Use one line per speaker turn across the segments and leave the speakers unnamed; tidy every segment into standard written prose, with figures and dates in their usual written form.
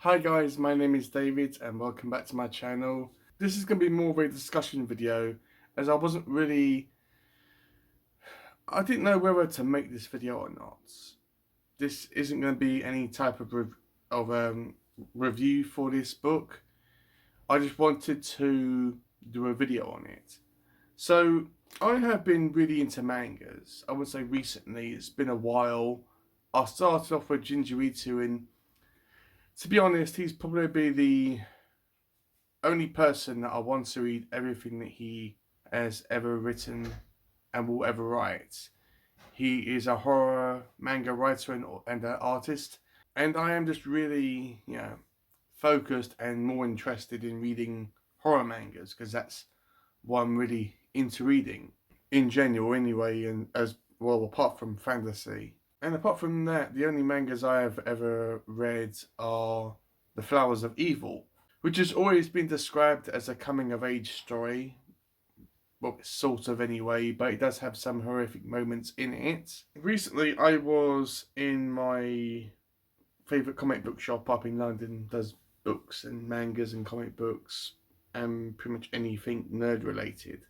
Hi guys, my name is David and welcome back to my channel. This is going to be more of a discussion video as I didn't know whether to make this video or not. This isn't going to be any type of review for this book. I just wanted to do a video on it. So I have been really into mangas. I would say recently, it's been a while. I started off with Junji Ito, and to be honest, he's probably the only person that I want to read everything that he has ever written and will ever write. He is a horror manga writer and an artist, and I am just really, focused and more interested in reading horror mangas because that's what I'm really into reading in general, anyway, and as well apart from fantasy. And apart from that, the only mangas I have ever read are The Flowers of Evil, which has always been described as a coming-of-age story. Well, sort of anyway, but it does have some horrific moments in it. Recently, I was in my favourite comic book shop up in London, does books and mangas and comic books and pretty much anything nerd-related.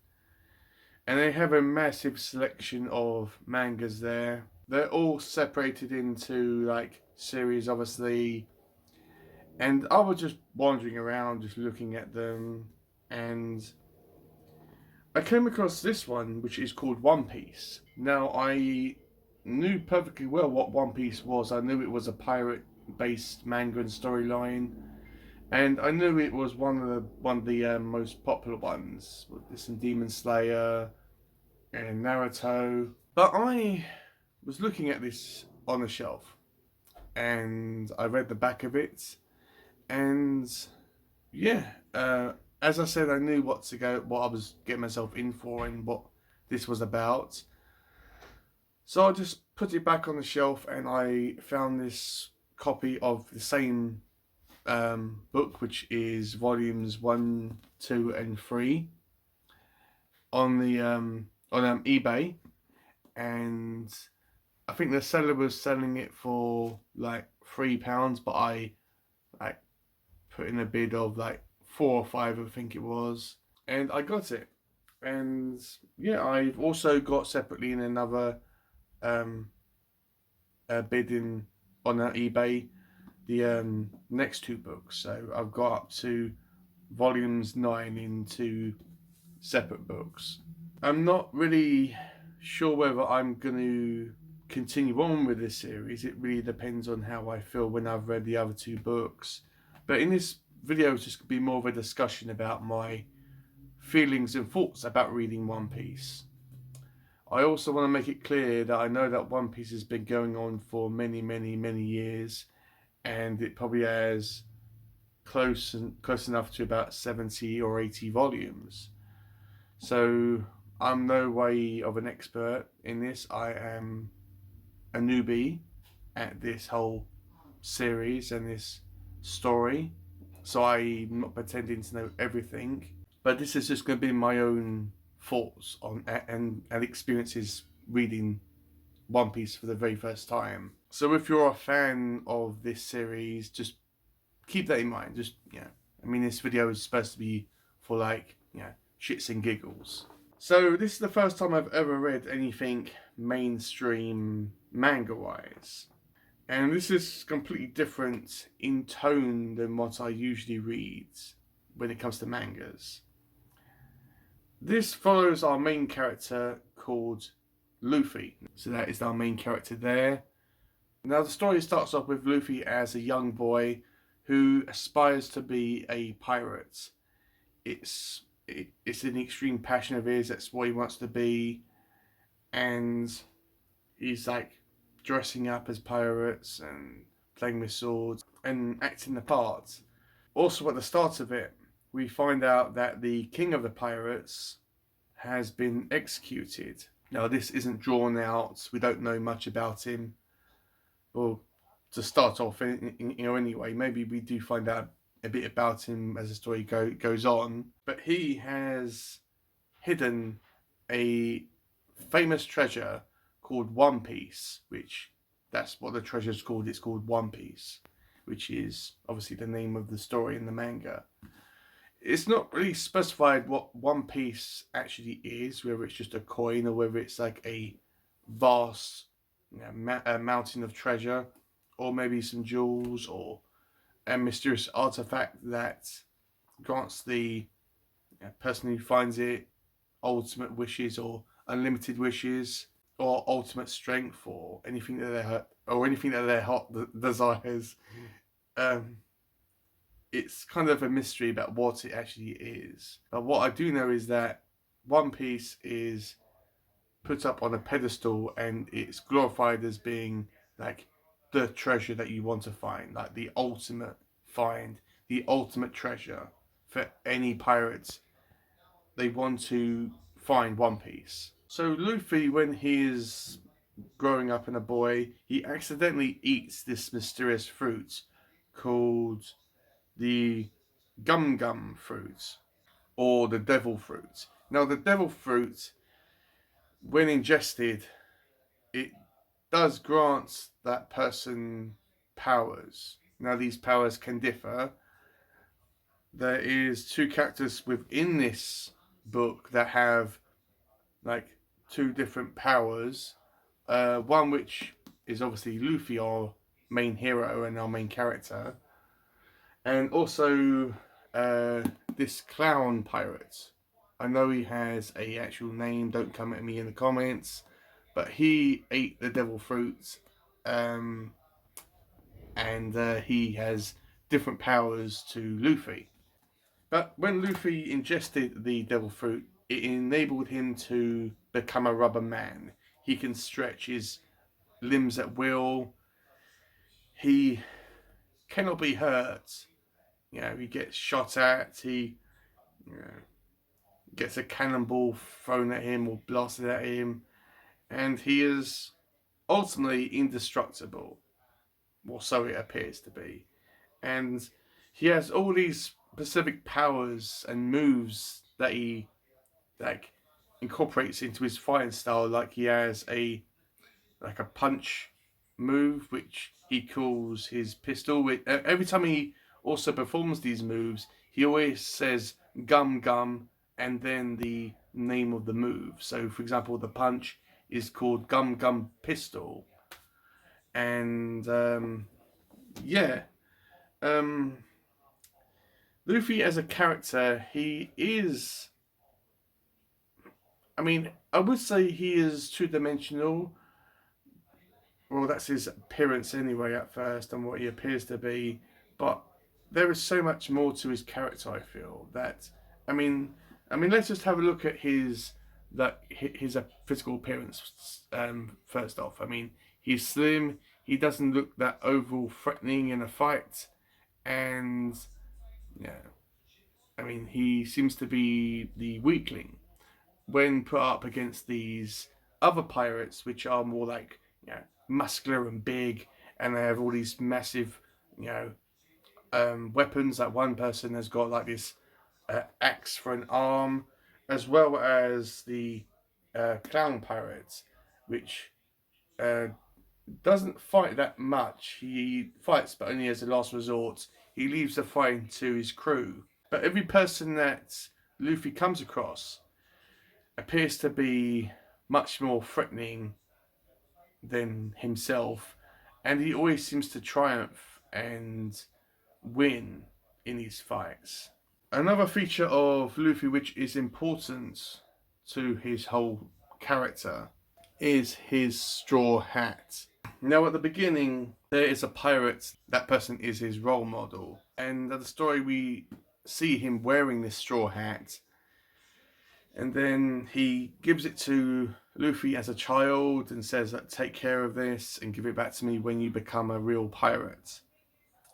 And they have a massive selection of mangas there. They're all separated into, like, series, obviously. And I was just wandering around, just looking at them, and I came across this one, which is called One Piece. Now, I knew perfectly well what One Piece was. I knew it was a pirate-based manga and storyline, and I knew it was one of the most popular ones. With some Demon Slayer and Naruto. But I was looking at this on a shelf, and I read the back of it, and yeah, as I said, I knew what I was getting myself in for, and what this was about. So I just put it back on the shelf, and I found this copy of the same book, which is volumes 1, 2, and 3 on the on eBay, and I think the seller was selling it for like £3, but I like put in a bid of like 4 or 5, I think it was, and I got it. And yeah, I've also got separately in another bidding on eBay the next 2 books. So I've got up to volumes 9 in 2 separate books. I'm not really sure whether I'm going to continue on with this series. It really depends on how I feel when I've read the other 2 books. But in this video, it's just going to be more of a discussion about my feelings and thoughts about reading One Piece. I also want to make it clear that I know that One Piece has been going on for many, many, many years, and it probably has close enough to about 70 or 80 volumes. So I'm no way of an expert in this. I am a newbie at this whole series and this story, so I'm not pretending to know everything, but this is just going to be my own thoughts on and experiences reading One Piece for the very first time. So if you're a fan of this series, just keep that in mind. Just, I mean, this video is supposed to be for, like, shits and giggles. So this is the first time I've ever read anything mainstream manga-wise. And this is completely different in tone than what I usually read when it comes to mangas. This follows our main character called Luffy. So that is our main character there. Now the story starts off with Luffy as a young boy who aspires to be a pirate. It's an extreme passion of his. That's what he wants to be, and he's like dressing up as pirates and playing with swords and acting the part. Also, at the start of it, we find out that the king of the pirates has been executed. Now, this isn't drawn out. We don't know much about him. Well, to start off, anyway, maybe we do find out a bit about him as the story goes on. But he has hidden a famous treasure called One Piece, which that's what the treasure's called. It's called One Piece, which is obviously the name of the story in the manga. It's not really specified what One Piece actually is, whether it's just a coin or whether it's like a vast a mountain of treasure, or maybe some jewels, or a mysterious artifact that grants the person who finds it ultimate wishes, or unlimited wishes, or ultimate strength, or anything that their heart desires. Um, it's kind of a mystery about what it actually is. But what I do know is that One Piece is put up on a pedestal and it's glorified as being like the treasure that you want to find, like the ultimate find, the ultimate treasure for any pirates. They want to find One Piece. So Luffy, when he is growing up and a boy, he accidentally eats this mysterious fruit called the gum gum fruit, or the devil fruit. Now, the devil fruit, when ingested, it does grant that person powers. Now, these powers can differ. There is two characters within this book that have like two different powers. One which is obviously Luffy, our main hero and our main character, and also this clown pirate. I know he has a actual name. Don't come at me in the comments, but he ate the devil fruit, um, and he has different powers to Luffy. But when Luffy ingested the devil fruit, it enabled him to become a rubber man. He can stretch his limbs at will. He cannot be hurt. He gets shot at. He you know, gets a cannonball thrown at him or blasted at him, and he is ultimately indestructible. Or so it appears to be. And he has all these specific powers and moves that he like incorporates into his fighting style. Like he has a punch move which he calls his pistol. Every time he also performs these moves, he always says gum gum and then the name of the move. So, for example, the punch is called Gum Gum Pistol, and yeah, um, Luffy as a character, he is. I mean, I would say he is two-dimensional. Well, that's his appearance anyway at first, and what he appears to be. But there is so much more to his character. I feel that. I mean, let's just have a look at his physical appearance. First off, I mean, he's slim. He doesn't look that overall threatening in a fight, and yeah, I mean, he seems to be the weakling when put up against these other pirates, which are more like muscular and big, and they have all these massive weapons. Like one person has got like this axe for an arm, as well as the clown pirates, which uh, doesn't fight that much. He fights, but only as a last resort. He leaves the fighting to his crew. But every person that Luffy comes across appears to be much more threatening than himself, and he always seems to triumph and win in his fights. Another feature of Luffy which is important to his whole character is his straw hat. Now, at the beginning, there is a pirate. That person is his role model, and at the story we see him wearing this straw hat, and then he gives it to Luffy as a child and says that take care of this and give it back to me when you become a real pirate.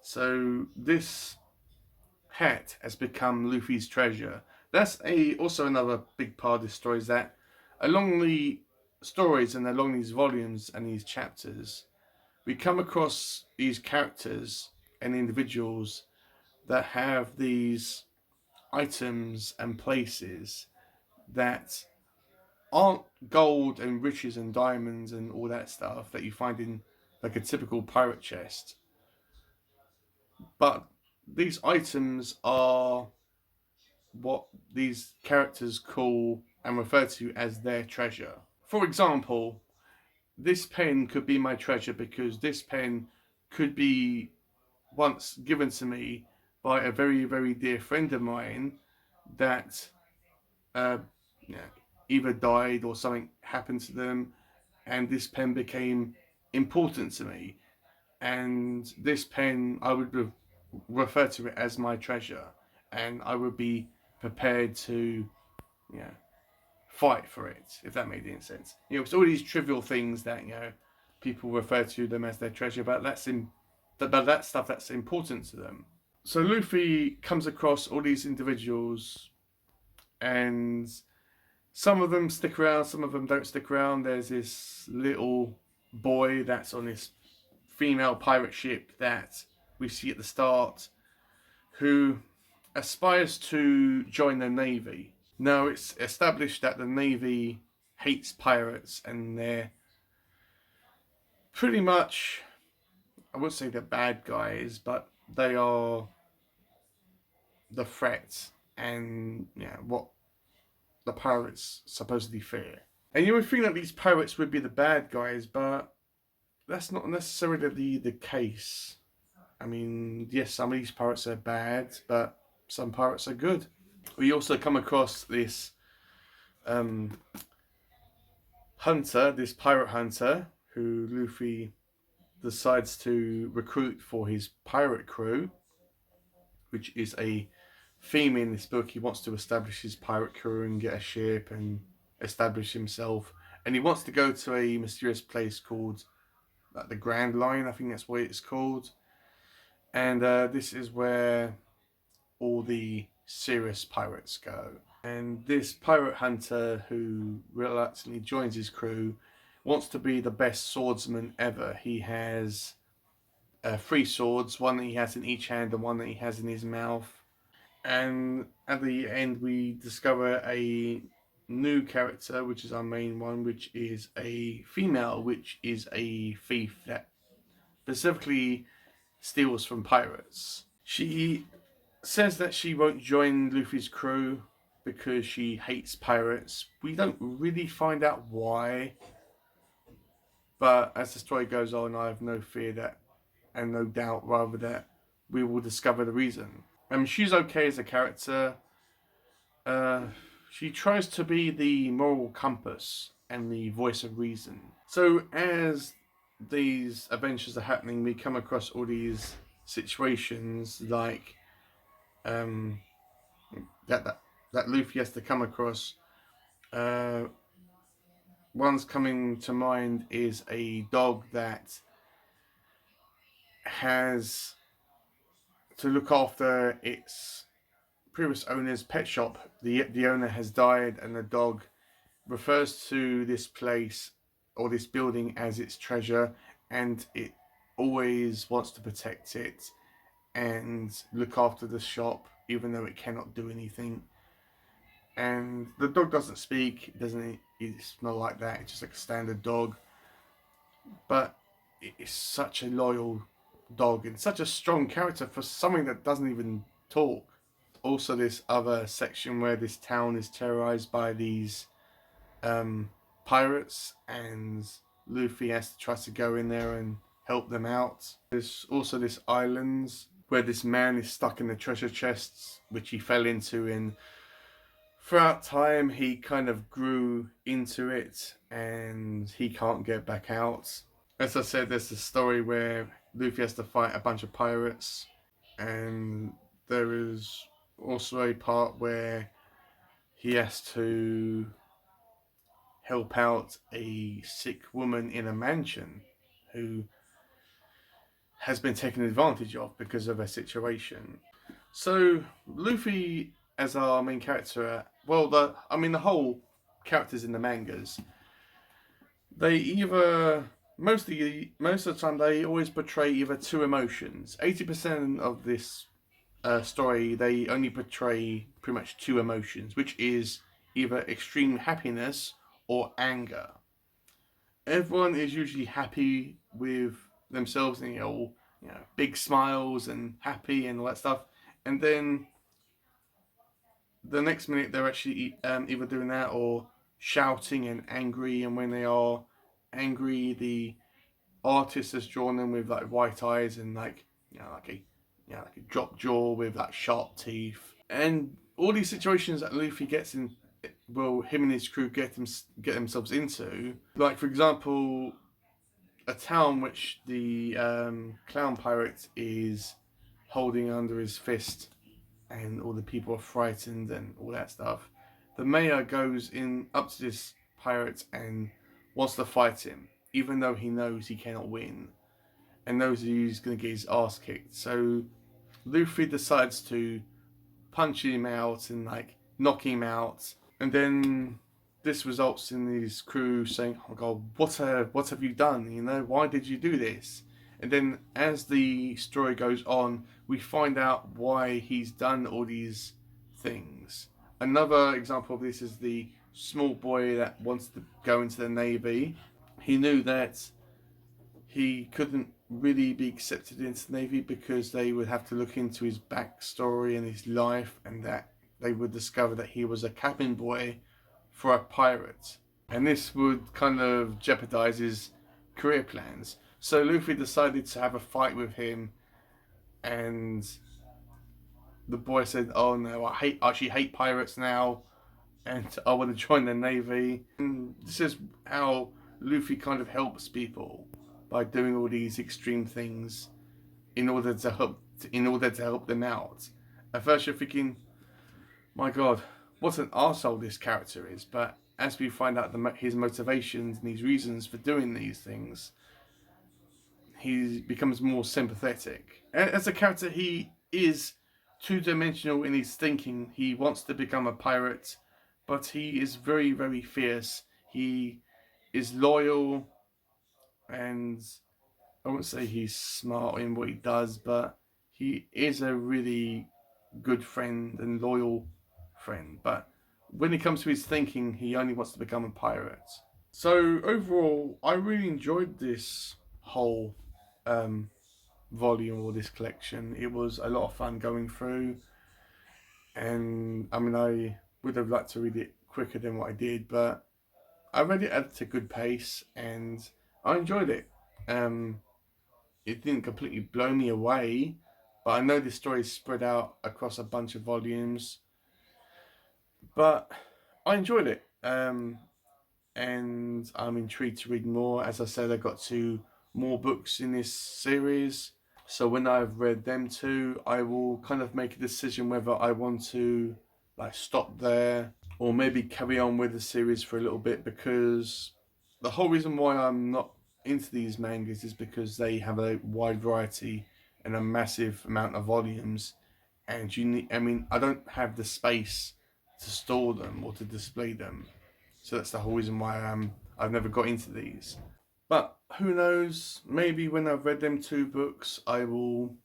So this hat has become Luffy's treasure. That's also another big part of this story, is that along the stories and along these volumes and these chapters, we come across these characters and individuals that have these items and places that aren't gold and riches and diamonds and all that stuff that you find in like a typical pirate chest. but these items are what these characters call and refer to as their treasure. For example, this pen could be my treasure because this pen could be once given to me by a very, very dear friend of mine that uh, you know, either died or something happened to them, and this pen became important to me. And this pen, I would refer to it as my treasure, and I would be prepared to, fight for it, if that made any sense. It's all these trivial things that people refer to them as their treasure, but that stuff that's important to them. So Luffy comes across all these individuals, and some of them stick around, some of them don't stick around. There's this little boy that's on this female pirate ship that we see at the start, who aspires to join the Navy. Now, it's established that the Navy hates pirates, and they're pretty much, I wouldn't say they're bad guys, but they are the threat and what the pirates supposedly fear. And you would think that these pirates would be the bad guys, but that's not necessarily the case. I mean, yes, some of these pirates are bad, but some pirates are good. We also come across this hunter, this pirate hunter, who Luffy decides to recruit for his pirate crew, which is a theme in this book. He wants to establish his pirate crew and get a ship and establish himself. And he wants to go to a mysterious place called the Grand Line, I think that's what it's called. And this is where all the serious pirates go. And this pirate hunter, who reluctantly joins his crew, wants to be the best swordsman ever. He has 3 swords, one that he has in each hand and one that he has in his mouth. And at the end, we discover a new character, which is our main one, which is a female, which is a thief that specifically steals from pirates. She says that she won't join Luffy's crew because she hates pirates. We don't really find out why, but as the story goes on, I have no fear that, and no doubt rather, that we will discover the reason. She's okay as a character. She tries to be the moral compass and the voice of reason. So as these adventures are happening, we come across all these situations like that Luffy has to come across. One's coming to mind is a dog that has to look after its previous owner's pet shop. The owner has died, and the dog refers to this place or this building as its treasure, and it always wants to protect it and look after the shop, even though it cannot do anything. And the dog doesn't speak, it's not like that, it's just like a standard dog. But it's such a loyal dog and such a strong character for something that doesn't even talk. Also, this other section where this town is terrorized by these pirates, and Luffy has to try to go in there and help them out. There's also this island where this man is stuck in the treasure chests, which he fell into, and throughout time he kind of grew into it and he can't get back out. As I said, there's a story where Luffy has to fight a bunch of pirates, and there is also a part where he has to help out a sick woman in a mansion who has been taken advantage of because of her situation. So Luffy, as our main character, the whole characters in the mangas, they either most of the time they always portray either 2 emotions. 80% of this story, they only portray pretty much 2 emotions, which is either extreme happiness or anger. Everyone is usually happy with themselves, and big smiles and happy and all that stuff. And then the next minute they're actually either doing that or shouting and angry. And when they are angry, the artist has drawn them with like white eyes and like like a drop jaw with like sharp teeth. And all these situations that Luffy gets in, well, him and his crew get themselves into. Like for example, a town which the clown pirate is holding under his fist, and all the people are frightened and all that stuff. The mayor goes in up to this pirate and wants to fight him, even though he knows he cannot win and knows he's going to get his ass kicked. So Luffy decides to punch him out and like knock him out, and then this results in his crew saying, "Oh my God, what have you done? Why did you do this?" And then as the story goes on, we find out why he's done all these things. Another example of this is the small boy that wants to go into the Navy. He knew that he couldn't really be accepted into the Navy because they would have to look into his backstory and his life, and that they would discover that he was a cabin boy for a pirate. And this would kind of jeopardize his career plans. So Luffy decided to have a fight with him, and the boy said, "Oh no, I actually hate pirates now, and I want to join the Navy." And this is how Luffy kind of helps people by doing all these extreme things in order to help them out. At first you're thinking, my God, what an arsehole this character is. But as we find out his motivations and his reasons for doing these things, he becomes more sympathetic. As a character, he is two-dimensional in his thinking. He wants to become a pirate, but he is very, very fierce. He is loyal, and I won't say he's smart in what he does, but he is a really good friend and loyal friend. But when it comes to his thinking, he only wants to become a pirate. So overall, I really enjoyed this whole volume or this collection. It was a lot of fun going through, and I mean, I would have liked to read it quicker than what I did, but I read it at a good pace and I enjoyed it. It didn't completely blow me away, but I know this story is spread out across a bunch of volumes, but I enjoyed it. And I'm intrigued to read more. As I said, I got 2 more books in this series, so when I've read them 2, I will kind of make a decision whether I want to like stop there or maybe carry on with the series for a little bit, because the whole reason why I'm not into these mangas is because they have a wide variety and a massive amount of volumes, and I don't have the space to store them or to display them. So that's the whole reason why I've never got into these. But who knows, maybe when I've read them 2 books, I will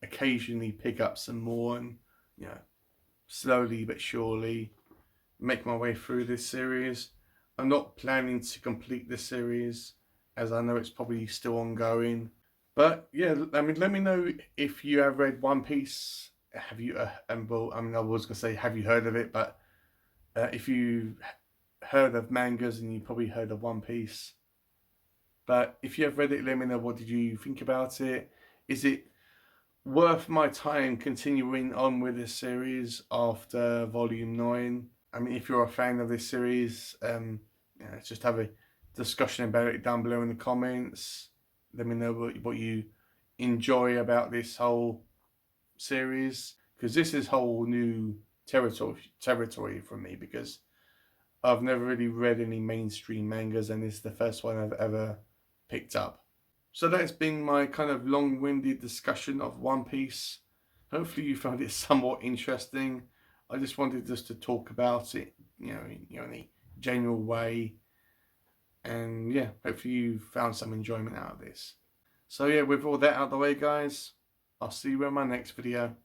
occasionally pick up some more and, slowly but surely make my way through this series. I'm not planning to complete this series, as I know it's probably still ongoing. But yeah, I mean, let me know if you have read One Piece. Have you, I was going to say, have you heard of it? But if you heard of mangas, and you probably heard of One Piece. But if you have read it, let me know, what did you think about it? Is it worth my time continuing on with this series after volume 9? I mean, if you're a fan of this series, let's just have a discussion about it down below in the comments. Let me know what you enjoy about this whole series, because this is whole new territory for me, because I've never really read any mainstream mangas, and this is the first one I've ever picked up. So that's been my kind of long-winded discussion of One Piece. Hopefully you found it somewhat interesting. I just wanted to talk about it, in a general way. And yeah, hopefully you found some enjoyment out of this. So yeah, with all that out of the way, guys, I'll see you in my next video.